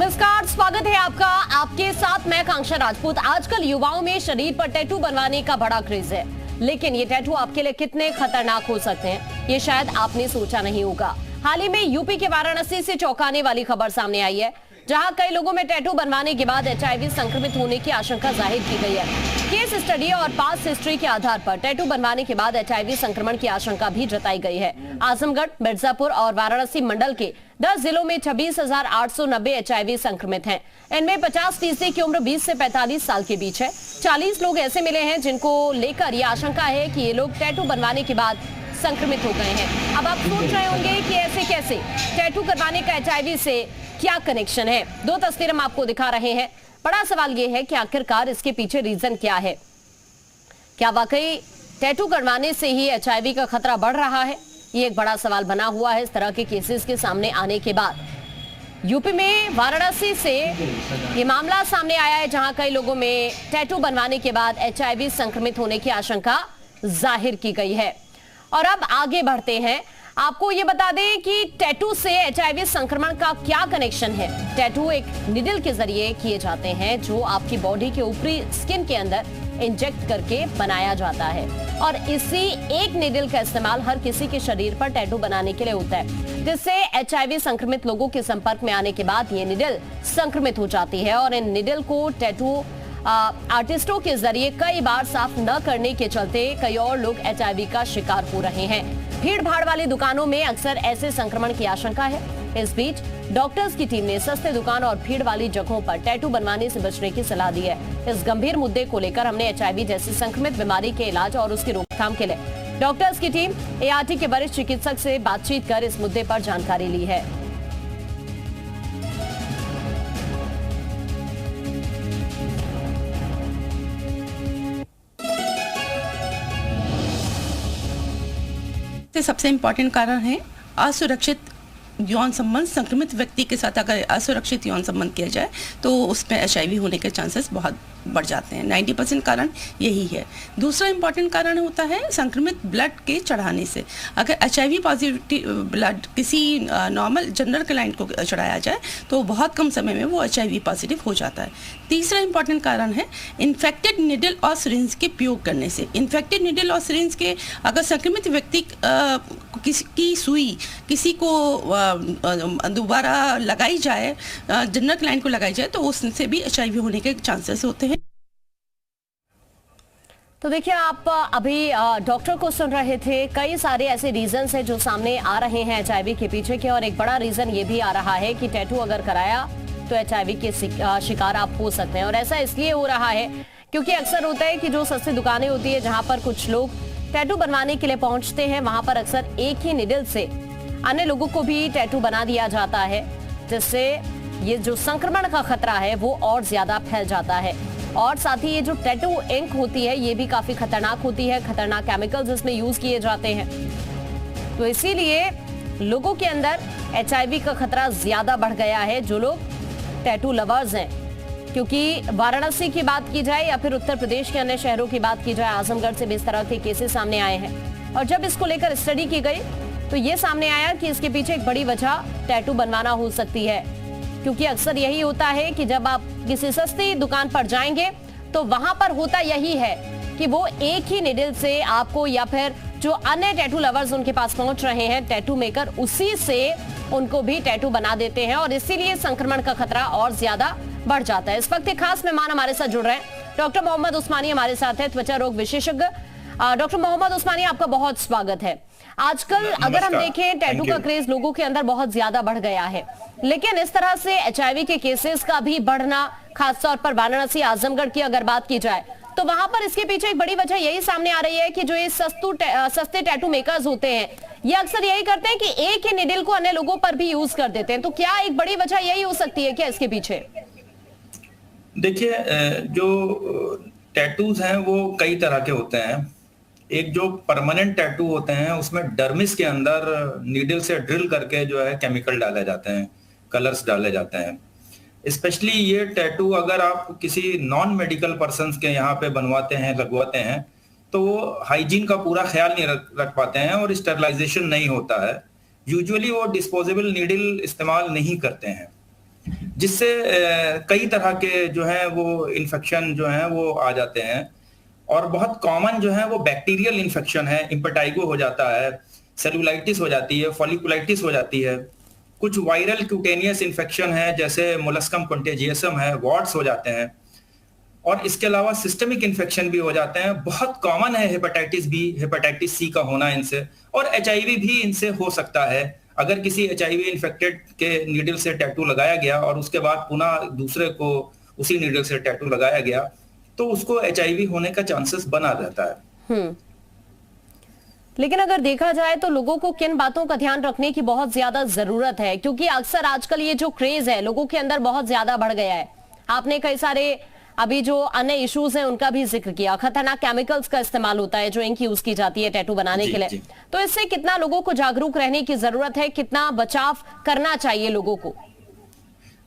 नमस्कार, स्वागत है आपका। आपके साथ मैं कांक्षा राजपूत। आजकल युवाओं में शरीर पर टैटू बनवाने का बड़ा क्रेज है, लेकिन ये टैटू आपके लिए कितने खतरनाक हो सकते हैं, ये शायद आपने सोचा नहीं होगा। हाल ही में यूपी के वाराणसी से चौंकाने वाली खबर सामने आई है, जहां कई लोगों में टैटू बनवाने के बाद HIV संक्रमित होने की आशंका जाहिर की गई है। केस स्टडी और पास्ट हिस्ट्री के आधार पर टैटू बनवाने के बाद HIV संक्रमण की आशंका भी जताई गई है। आजमगढ़, मिर्जापुर और वाराणसी मंडल के 10 जिलों में 26,890 HIV संक्रमित हैं। इनमें 50% की उम्र 20 से 45 साल के बीच है। 40 लोग ऐसे मिले हैं जिनको लेकर ये आशंका है कि ये लोग टैटू बनवाने के बाद संक्रमित हो गए हैं। अब आप सोच रहे होंगे कि ऐसे कैसे, टैटू करवाने का HIV से क्या कनेक्शन है। दो तस्वीर हम आपको दिखा रहे हैं। बड़ा सवाल ये है कि आखिरकार इसके पीछे रीजन क्या है। क्या वाकई टैटू करवाने से ही HIV का खतरा बढ़ रहा है? ये एक बड़ा सवाल बना हुआ है इस तरह के केसेस के सामने आने के बाद। यूपी में वाराणसी से ये मामला सामने आया है, जहां कई लोगों में टैटू बनवाने के बाद HIV संक्रमित होने की आशंका जाहिर की गई है। और अब आगे बढ़ते हैं, आपको ये बता दें कि टैटू से HIV संक्रमण का क्या कनेक्शन है। टैटू एक निडल के जरिए किए जाते हैं, जो आपकी बॉडी के ऊपरी स्किन के अंदर इंजेक्ट करके बनाया जाता है, और इसी एक निडल का इस्तेमाल हर किसी के शरीर पर टैटू बनाने के लिए होता है, जिससे HIV संक्रमित लोगों के संपर्क में आने के बाद ये निडल संक्रमित हो जाती है। और इन निडल को टैटू आर्टिस्टों के जरिए कई बार साफ न करने के चलते कई और लोग HIV का शिकार हो रहे हैं। भीड़ भाड़ वाली दुकानों में अक्सर ऐसे संक्रमण की आशंका है। इस बीच डॉक्टर्स की टीम ने सस्ते दुकान और भीड़ वाली जगहों पर टैटू बनवाने से बचने की सलाह दी है। इस गंभीर मुद्दे को लेकर हमने HIV जैसी संक्रमित बीमारी के इलाज और उसकी रोकथाम के लिए डॉक्टर्स की टीम ART के वरिष्ठ चिकित्सक से बातचीत कर इस मुद्दे पर जानकारी ली है। सबसे इम्पोर्टेंट कारण है असुरक्षित यौन संबंध। संक्रमित व्यक्ति के साथ अगर असुरक्षित यौन संबंध किया जाए तो उसमें HIV होने के चांसेस बहुत बढ़ जाते हैं। 90% कारण यही है। दूसरा इम्पॉर्टेंट कारण होता है संक्रमित ब्लड के चढ़ाने से। अगर HIV पॉजिटिव ब्लड किसी नॉर्मल जनरल क्लाइंट को चढ़ाया जाए तो बहुत कम समय में वो HIV पॉजिटिव हो जाता है। तीसरा इम्पॉर्टेंट कारण है इन्फेक्टेड निडल और सिरिंज के प्रयोग करने से। इन्फेक्टेड निडल और सिरिंज के अगर संक्रमित व्यक्ति की सुई किसी को दोबारा लगाई जाए, जनरल क्लाइंट को लगाई जाए, तो उससे भी HIV होने के चांसेस होते हैं। तो देखिए, आप अभी डॉक्टर को सुन रहे थे। कई सारे ऐसे रीजंस हैं जो सामने आ रहे हैं HIV के पीछे के, और एक बड़ा रीजन ये भी आ रहा है कि टैटू अगर कराया तो HIV के शिकार आप हो सकते हैं। और ऐसा इसलिए हो रहा है क्योंकि अक्सर होता है कि जो सस्ती दुकानें होती है जहां पर कुछ लोग टैटू बनवाने के लिए पहुंचते हैं, वहां पर अक्सर एक ही निडल से अन्य लोगों को भी टैटू बना दिया जाता है, जिससे ये जो संक्रमण का खतरा है वो और ज्यादा फैल जाता है। और साथ ही ये जो टैटू इंक होती है ये भी काफी खतरनाक होती है। खतरनाक केमिकल्स इसमें यूज किए जाते हैं, तो इसीलिए लोगों के अंदर HIV का खतरा ज्यादा बढ़ गया है, जो लोग टैटू लवर्स हैं। क्योंकि वाराणसी की बात की जाए या फिर उत्तर प्रदेश के अन्य शहरों की बात की जाए, आजमगढ़ से भी इस तरह के केसेस सामने आए हैं। और जब इसको लेकर स्टडी की गई तो ये सामने आया कि इसके पीछे एक बड़ी वजह टैटू बनवाना हो सकती है। क्योंकि अक्सर यही होता है कि जब आप किसी सस्ती दुकान पर जाएंगे तो वहां पर होता यही है कि वो एक ही निडल से आपको, या फिर जो अन्य टैटू लवर्स उनके पास पहुंच रहे हैं टैटू मेकर, उसी से उनको भी टैटू बना देते हैं, और इसीलिए संक्रमण का खतरा और ज्यादा बढ़ जाता है। इस वक्त एक खास मेहमान हमारे साथ जुड़ रहे हैं। डॉक्टर मोहम्मद उस्मानी हमारे साथ है, त्वचा रोग विशेषज्ञ। डॉक्टर मोहम्मद उस्मानी, आपका बहुत स्वागत है। आजकल अगर हम देखें, टैटू का क्रेज लोगों के अंदर बहुत ज्यादा बढ़ गया है, लेकिन इस तरह से HIV के केसेस का भी बढ़ना, खासतौर पर वाराणसी, आजमगढ़ की अगर बात की जाए, तो वहां पर इसके पीछे एक बड़ी वजह यही सामने आ रही है कि जो ये सस्ते टैटू मेकर्स होते हैं, ये अक्सर यही करते हैं कि एक ही निडल को अन्य लोगों पर भी यूज कर देते हैं। तो क्या एक बड़ी वजह यही हो सकती है क्या इसके पीछे? देखिए, जो टैटूज हैं वो कई तरह के होते हैं। एक जो परमानेंट टैटू होते हैं उसमें डर्मिस के अंदर नीडल से ड्रिल करके जो है केमिकल डाले जाते हैं, कलर्स डाले जाते हैं। स्पेशली ये टैटू अगर आप किसी नॉन मेडिकल पर्सन्स के यहाँ पे बनवाते हैं, लगवाते हैं, तो वो हाइजीन का पूरा ख्याल नहीं रख पाते हैं और स्टेरिलाइजेशन नहीं होता है। यूजुअली वो डिस्पोजेबल नीडल इस्तेमाल नहीं करते हैं। जिससे कई तरह के जो है वो इन्फेक्शन जो है वो आ जाते हैं। और बहुत कॉमन जो है वो बैक्टीरियल इन्फेक्शन है, इम्पेटाइगो हो जाता है, सेलुलाइटिस हो जाती है, फॉलिकुलाइटिस हो जाती है। कुछ वायरल क्यूटेनियस इन्फेक्शन है जैसे मोलस्कम कंटेजियसम है, वॉर्ड्स हो जाते हैं। और इसके अलावा सिस्टमिक इन्फेक्शन भी हो जाते हैं। बहुत कॉमन है हेपेटाइटिस बी, हेपेटाइटिस सी का होना इनसे, और एचआईवी भी इनसे हो सकता है। अगर किसी एचआईवी इन्फेक्टेड के नीडल से टैटू लगाया गया और उसके बाद पुनः दूसरे को उसी नीडल से टैटू लगाया गया तो उसको एचआईवी होने का चांसेस बना रहता है। लेकिन अगर देखा जाए तो लोगों को किन बातों का ध्यान रखने की बहुत ज्यादा जरूरत है, क्योंकि अक्सर आजकल ये जो क्रेज है लोगों के अंदर बहुत ज्यादा बढ़ गया है। आपने कई सारे अभी जो अन्य इश्यूज हैं उनका भी जिक्र किया, खतरनाक केमिकल्स का इस्तेमाल होता है जो इंक यूज की जाती है टैटू बनाने के लिए। तो इससे कितना लोगों को जागरूक रहने की जरूरत है, कितना बचाव करना चाहिए लोगों को?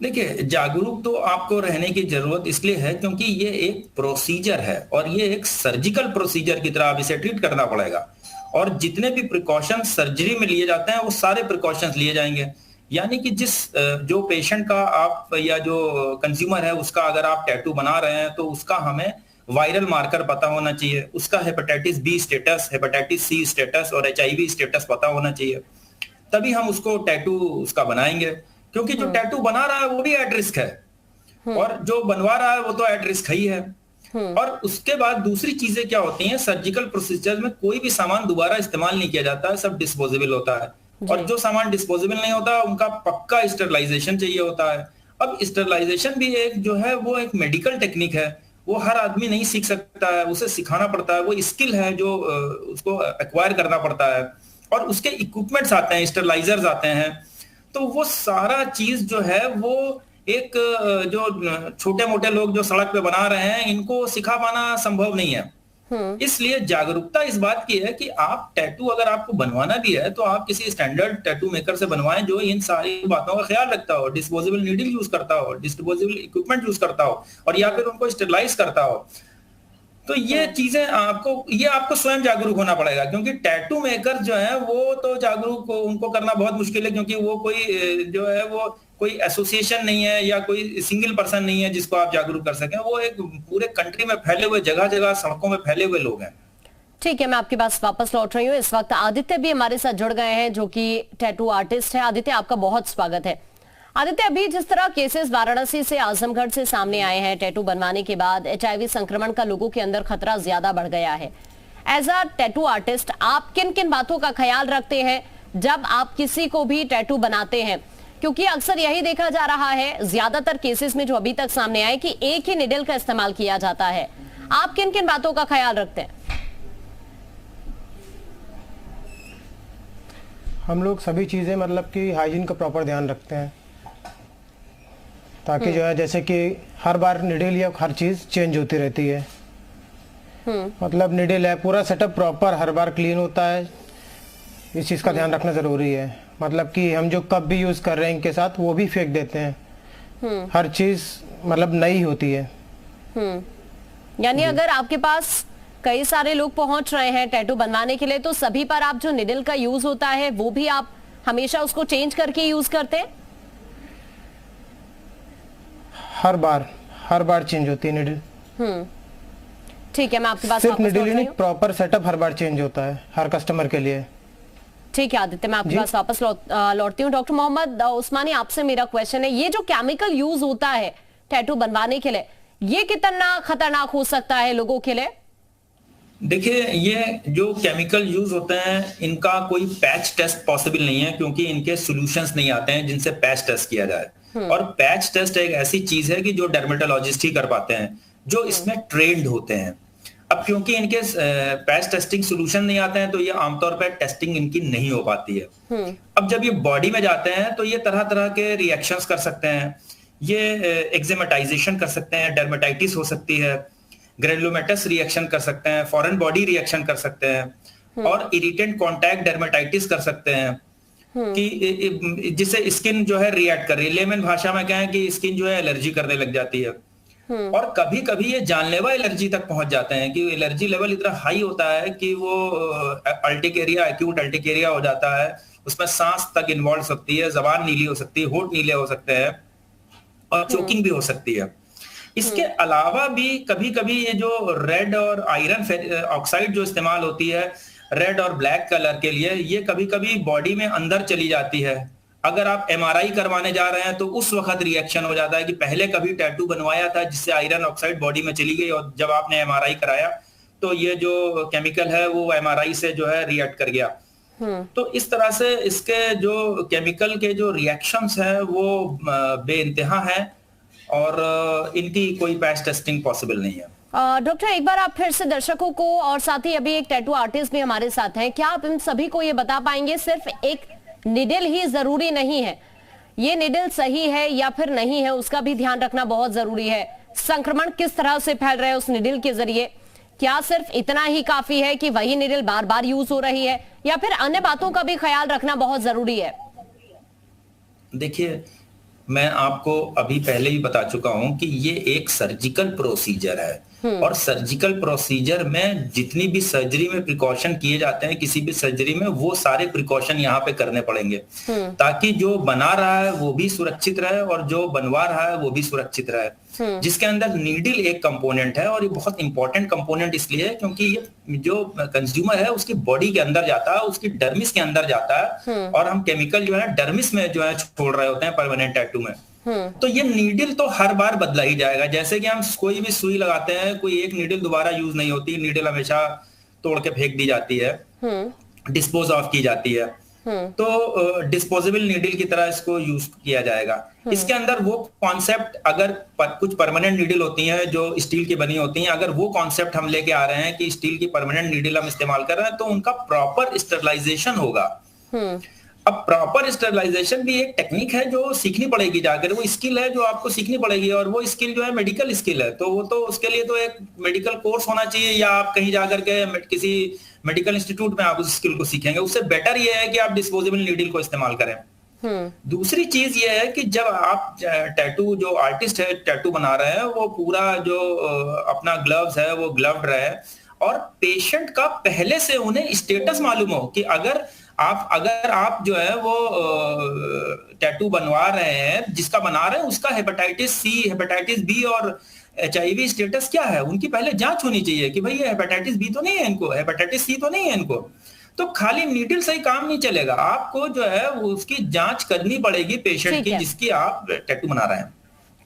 देखिए, जागरूक तो आपको रहने की जरूरत इसलिए है क्योंकि ये एक प्रोसीजर है और ये एक सर्जिकल प्रोसीजर की तरह आप इसे ट्रीट करना पड़ेगा। और जितने भी प्रिकॉशन सर्जरी में लिए जाते हैं वो सारे प्रिकॉशंस लिए जाएंगे। यानी कि जो पेशेंट का आप या जो कंज्यूमर है उसका अगर आप टैटू बना रहे हैं तो उसका हमें वायरल मार्कर पता होना चाहिए, उसका hepatitis B status, hepatitis C status और एचआईवी स्टेटस पता होना चाहिए। तभी हम उसको टैटू उसका बनाएंगे, क्योंकि जो टैटू बना रहा है वो भी एट रिस्क है और जो बनवा रहा है वो तो एट रिस्क ही है। और उसके बाद दूसरी चीजें क्या होती हैं, सर्जिकल प्रोसीजर में कोई भी सामान दोबारा इस्तेमाल नहीं किया जाता है, सब डिस्पोजेबल होता है। और जो सामान डिस्पोजेबल नहीं होता उनका पक्का स्टरलाइजेशन चाहिए होता है। अब स्टरलाइजेशन भी एक जो है वो एक मेडिकल टेक्निक है, वो हर आदमी नहीं सीख सकता है, उसे सिखाना पड़ता है, वो स्किल है जो उसको एक्वायर करना पड़ता है। और उसके इक्विपमेंट्स आते हैं, स्टरलाइजर्स आते हैं। तो वो सारा चीज जो है वो एक जो छोटे मोटे लोग जो सड़क पे बना रहे हैं इनको सिखा पाना संभव नहीं है। इसलिए जागरूकता इस बात की है कि आप टैटू अगर आपको बनवाना भी है तो आप किसी स्टैंडर्ड टैटू मेकर से बनवाएं जो इन सारी बातों का ख्याल रखता हो, डिस्पोजेबल नीडल यूज करता हो, डिस्पोजेबल इक्विपमेंट यूज करता हो और या फिर उनको स्टेरलाइज करता हो। तो ये चीजें आपको स्वयं जागरूक होना पड़ेगा, क्योंकि टैटू मेकर जो है वो तो जागरूक उनको करना बहुत मुश्किल है, क्योंकि वो कोई जो है वो कोई एसोसिएशन नहीं है या कोई सिंगल पर्सन नहीं है जिसको आप जागरूक कर सकें। वो एक पूरे कंट्री में फैले हुए, जगह जगह सड़कों में फैले हुए लोग हैं। ठीक है, मैं आपके पास वापस लौट रही हूँ। इस वक्त आदित्य भी हमारे साथ जुड़ गए हैं जो कि टैटू आर्टिस्ट है। आदित्य, आपका बहुत स्वागत है। आदित्य, अभी जिस तरह केसेस वाराणसी से, आजमगढ़ से सामने आए हैं, टैटू बनवाने के बाद एचआईवी संक्रमण का लोगों के अंदर खतरा ज्यादा बढ़ गया है। एज अ टैटू आर्टिस्ट आप किन किन बातों का ख्याल रखते हैं जब आप किसी को भी टैटू बनाते हैं? क्योंकि अक्सर यही देखा जा रहा है ज्यादातर केसेस में जो अभी तक सामने आए कि एक ही निडल का इस्तेमाल किया जाता है। आप किन किन बातों का ख्याल रखते हैं? हम लोग सभी चीज़ें मतलब कि हाइजीन का प्रॉपर ध्यान रखते हैं, ताकि जो है जैसे कि हर बार निडल या हर चीज़ चेंज होती रहती है। मतलब निडल है, पूरा सेटअप प्रॉपर हर बार क्लीन होता है, इस चीज़ का ध्यान रखना ज़रूरी है। मतलब कि हम जो कप भी यूज़ कर रहे हैं इनके साथ वो भी फेंक देते हैं। हर चीज़ मतलब नई होती है। यानी अगर आपके पास कई सारे लोग पहुंच रहे हैं टैटू बनवाने के लिए तो सभी पर आप जो निडल का यूज होता है वो भी आप हमेशा उसको चेंज करके यूज करते हैं? हर बार चेंज होती है निडल। ठीक है, मैं आपके पास सिर्फ निडल ही नहीं, प्रॉपर सेटअप हर बार चेंज होता है हर कस्टमर के लिए। ठीक है आदित्य, मैं आपके पास वापस लौटती हूँ। डॉक्टर मोहम्मद उस्मानी, आपसे मेरा क्वेश्चन है, ये जो केमिकल यूज होता है टैटू बनवाने के लिए ये कितना खतरनाक हो सकता है लोगों के लिए? देखिए, ये जो केमिकल यूज होते हैं इनका कोई पैच टेस्ट पॉसिबल नहीं है, क्योंकि इनके सॉल्यूशंस नहीं आते हैं जिनसे पैच टेस्ट किया जाए। और पैच टेस्ट एक ऐसी चीज है कि जो डर्मेटोलॉजिस्ट ही कर पाते हैं, जो इसमें ट्रेंड होते हैं। अब क्योंकि इनके पैच टेस्टिंग सॉल्यूशन नहीं आते हैं तो ये आमतौर पर टेस्टिंग इनकी नहीं हो पाती है। अब जब ये बॉडी में जाते हैं तो ये तरह तरह के रिएक्शंस कर सकते हैं। ये एक्जेमेटाइजेशन कर सकते हैं, डर्मेटाइटिस हो सकती है, ग्रेनुलोमेटस रिएक्शन कर सकते हैं, फॉरेन बॉडी रिएक्शन कर सकते हैं और इरिटेंट कॉन्टैक्ट डर्मेटाइटिस कर सकते हैं कि जिससे स्किन जो है रिएक्ट कर रही है। लेमन भाषा में कहें कि स्किन जो है एलर्जी करने लग जाती है। और कभी कभी ये जानलेवा एलर्जी तक पहुंच जाते हैं कि एलर्जी लेवल इतना हाई होता है कि वो अल्टिकेरिया, एक्यूट अल्टिकेरिया हो जाता है। उसमें सांस तक इन्वॉल्व सकती है, जबान नीली हो सकती है, होंठ नीले हो सकते हैं। और चोकिंग भी हो सकती है। इसके अलावा भी कभी कभी ये जो रेड और आयरन ऑक्साइड जो इस्तेमाल होती है रेड और ब्लैक कलर के लिए, ये कभी कभी बॉडी में अंदर चली जाती है। अगर आप एमआरआई करवाने जा रहे हैं तो उस वक्त रिएक्शन हो जाता है कि पहले कभी टैटू बनवाया था जिससे आयरन ऑक्साइड बॉडी में चली गई और जब आपने एमआरआई कराया तो ये जो केमिकल है वो एमआरआई से जो है रिएक्ट कर गया। तो इस तरह से इसके जो केमिकल के जो रिएक्शंस है वो बेइंतहा है और इनकी कोई पैच टेस्टिंग पॉसिबल नहीं है। डॉक्टर, एक बार आप फिर से दर्शकों को और साथ ही अभी एक टैटू आर्टिस्ट भी हमारे साथ हैं, क्या आप इन सभी को ये बता पाएंगे सिर्फ एक निडल ही जरूरी नहीं है, ये निडल सही है या फिर नहीं है उसका भी ध्यान रखना बहुत जरूरी है। संक्रमण किस तरह से फैल रहा है उस निडल के जरिए, क्या सिर्फ इतना ही काफी है कि वही निडल बार बार यूज हो रही है या फिर अन्य बातों का भी ख्याल रखना बहुत जरूरी है? देखिए, मैं आपको अभी पहले ही बता चुका हूं कि ये एक सर्जिकल प्रोसीजर है और सर्जिकल प्रोसीजर में जितनी भी सर्जरी में प्रिकॉशन किए जाते हैं किसी भी सर्जरी में, वो सारे प्रिकॉशन यहाँ पे करने पड़ेंगे ताकि जो बना रहा है वो भी सुरक्षित रहे और जो बनवा रहा है वो भी सुरक्षित रहे। जिसके अंदर नीडल एक कंपोनेंट है और ये बहुत इंपॉर्टेंट कंपोनेंट इसलिए है क्योंकि ये जो कंज्यूमर है उसकी बॉडी के अंदर जाता है, उसकी डर्मिस के अंदर जाता है और हम केमिकल जो है डर्मिस में जो है छोड़ रहे होते हैं परमानेंट टैटू में। तो ये नीडल तो हर बार बदला ही जाएगा। जैसे कि हम कोई भी सुई लगाते हैं, कोई एक नीडल दोबारा यूज नहीं होती, नीडल हमेशा तोड़ के फेंक दी जाती है, डिस्पोज ऑफ की जाती है। तो डिस्पोजेबल नीडल की तरह इसको यूज किया जाएगा। इसके अंदर वो कॉन्सेप्ट, अगर कुछ परमानेंट नीडल होती हैं जो स्टील की बनी होती हैं, अगर वो कॉन्सेप्ट हम लेके आ रहे हैं कि स्टील की परमानेंट नीडल हम इस्तेमाल कर रहे हैं तो उनका प्रॉपर स्टरलाइजेशन होगा। अब प्रॉपर स्टरलाइजेशन भी एक टेक्निक है जो सीखनी पड़ेगी जाकर, वो स्किल है जो आपको सीखनी पड़ेगी और वो स्किल जो है मेडिकल स्किल है। तो वो तो उसके लिए तो एक मेडिकल कोर्स होना चाहिए या आप कहीं जाकर के किसी मेडिकल इंस्टीट्यूट में आप उस स्किल को सीखेंगे। उससे बेटर ये है कि आप डिस्पोजेबल नीडल को इस्तेमाल करें। दूसरी चीज ये है कि जब आप टैटू, जो आर्टिस्ट है टैटू बना रहे हैं, वो पूरा जो अपना ग्लव्स है वो ग्लव्ड रहे और पेशेंट का पहले से उन्हें स्टेटस मालूम हो कि अगर आप जो है वो टैटू बनवा रहे हैं, जिसका बना रहे हैं उसका हेपेटाइटिस सी, हेपेटाइटिस बी और HIV स्टेटस क्या है, उनकी पहले जांच होनी चाहिए कि भाई ये हेपेटाइटिस बी तो नहीं है इनको, हेपेटाइटिस सी तो नहीं है इनको। तो खाली नीडल से ही काम नहीं चलेगा, आपको जो है उसकी जांच करनी पड़ेगी पेशेंट की जिसकी आप टैटू बना रहे हैं।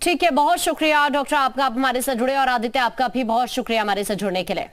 ठीक है, बहुत शुक्रिया डॉक्टर आपका, आप हमारे साथ जुड़े और आदित्य आपका भी बहुत शुक्रिया हमारे साथ जुड़ने के लिए।